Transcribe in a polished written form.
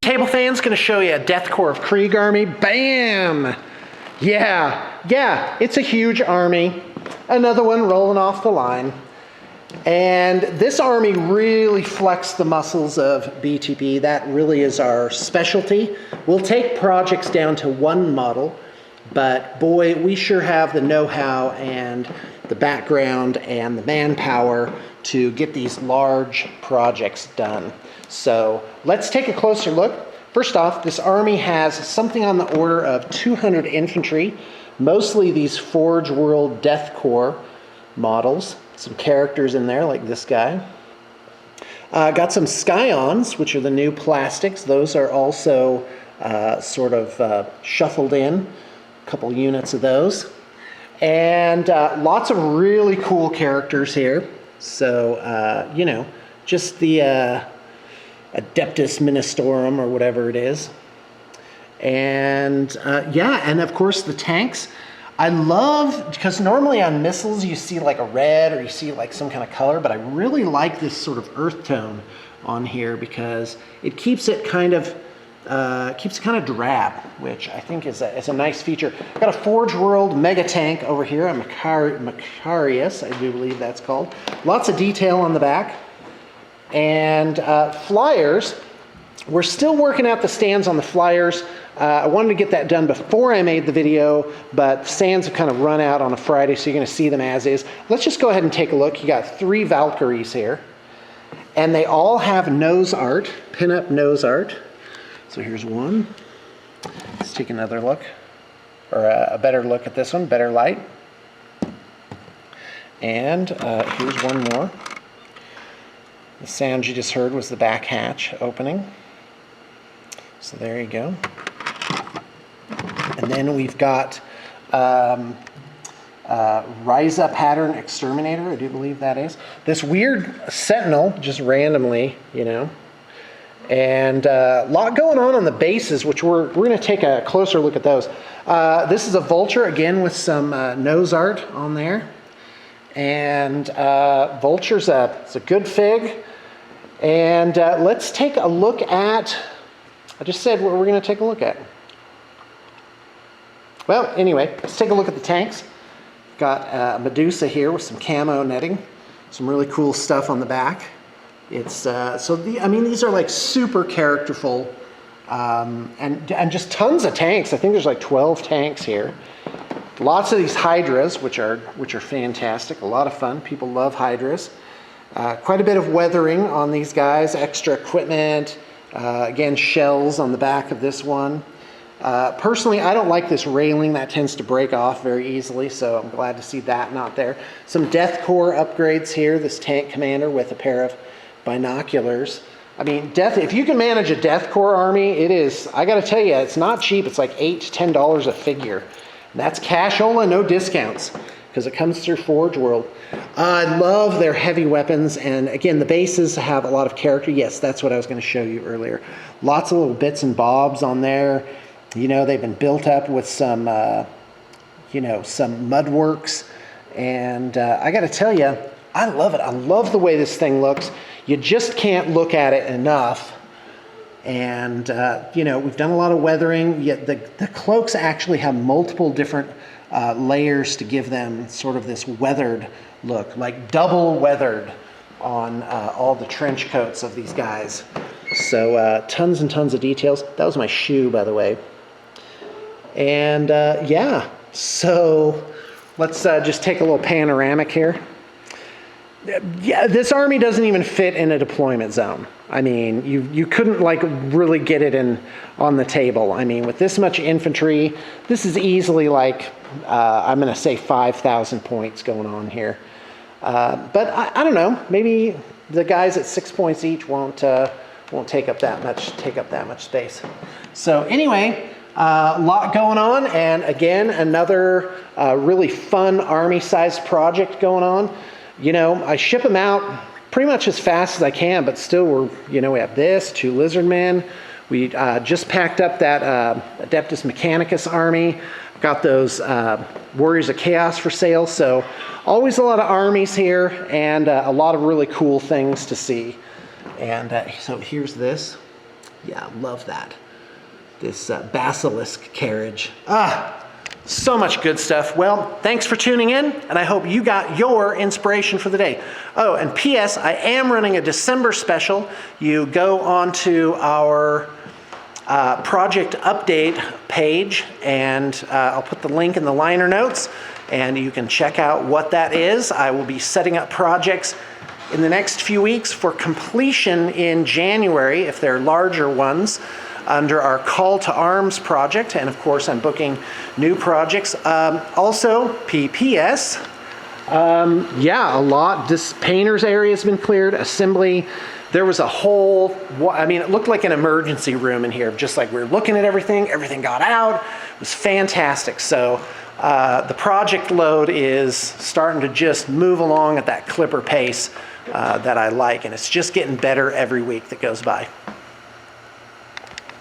Table Fan's gonna show you a Death Korps of Krieg army. Bam! Yeah, it's a huge army. Another one rolling off the line. And this army really flexed the muscles of BTP. That really is our specialty. We'll take projects down to one model, but boy, we sure have the know-how and the background and the manpower to get these large projects done. So let's take a closer look. First off, this army has something on the order of 200 infantry, mostly these Forge World Death Korps models. Some characters in there like this guy. Got some Scions, which are the new plastics. Those are also sort of shuffled in. A couple units of those. And lots of really cool characters here. So, you know, just the Adeptus Ministorum or whatever it is. And yeah, and of course the tanks. I love, because normally on missiles you see like a red or you see like some kind of color, but I really like this sort of earth tone on here because it keeps it kind of drab, which I think is a nice feature. I've got a Forge World mega tank over here, a Macarius, I do believe that's called. Lots of detail on the back. And flyers, we're still working out the stands on the flyers. I wanted to get that done before I made the video, but stands have kind of run out on a Friday, so you're going to see them as is. Let's just go ahead and take a look. You got 3 Valkyries here, and they all have nose art, pin-up nose art. So here's one. Let's take another look, or a better look at this one, better light. And here's one more. The sound you just heard was the back hatch opening. So there you go. And then we've got Ryza Pattern Exterminator, I do believe that is. This weird Sentinel, just randomly, you know. And a lot going on the bases, which we're going to take a closer look at those. This is a Vulture, again, with some nose art on there. And Vulture's it's a good fig. And let's take a look at, I just said what we're going to take a look at. Well, anyway, let's take a look at the tanks. Got Medusa here with some camo netting, some really cool stuff on the back. It's I mean, these are like super characterful, and just tons of tanks. I think there's like 12 tanks here. Lots of these Hydras, which are fantastic. A lot of fun. People love Hydras. Quite a bit of weathering on these guys. Extra equipment. Again, shells on the back of this one. Personally, I don't like this railing. That tends to break off very easily, so I'm glad to see that not there. Some Death Korps upgrades here. This tank commander with a pair of binoculars. I mean, if you can manage a Death Korps army, it is, I gotta tell you, it's not cheap. It's like $8 to $10 a figure. And that's cashola, no discounts, because it comes through Forge World. I love their heavy weapons, and again, the bases have a lot of character. Yes, that's what I was going to show you earlier. Lots of little bits and bobs on there. You know, they've been built up with some, you know, some mud works. And I got to tell you, I love it. I love the way this thing looks. You just can't look at it enough. And, you know, we've done a lot of weathering. Yet the cloaks actually have multiple different layers to give them sort of this weathered look, like double weathered on all the trench coats of these guys. So tons and tons of details. That was my shoe, by the way. And yeah, so let's just take a little panoramic here. Yeah, this army doesn't even fit in a deployment zone. I mean, you couldn't like really get it in on the table. I mean, with this much infantry, this is easily like, I'm going to say 5,000 points going on here. But I don't know, maybe the guys at 6 points each won't take up that much space. So anyway, a lot going on, and again, another really fun army-sized project going on. You know, I ship them out pretty much as fast as I can, but still we have this, 2 Lizardmen. We just packed up that Adeptus Mechanicus army. Got those Warriors of Chaos for sale. So always a lot of armies here, and a lot of really cool things to see. And so here's this. Yeah, love that. This basilisk carriage. So much good stuff. Well, thanks for tuning in, and I hope you got your inspiration for the day. Oh, and P.S., I am running a December special. You go onto our project update page, and I'll put the link in the liner notes, and you can check out what that is. I will be setting up projects in the next few weeks for completion in January, if they're larger ones, under our Call to Arms project. And of course, I'm booking new projects. Also, PPS, yeah, a lot. This painter's area has been cleared. Assembly, there was a whole, I mean, it looked like an emergency room in here. Just like we were looking at everything got out. It was fantastic. So the project load is starting to just move along at that clipper pace that I like. And it's just getting better every week that goes by.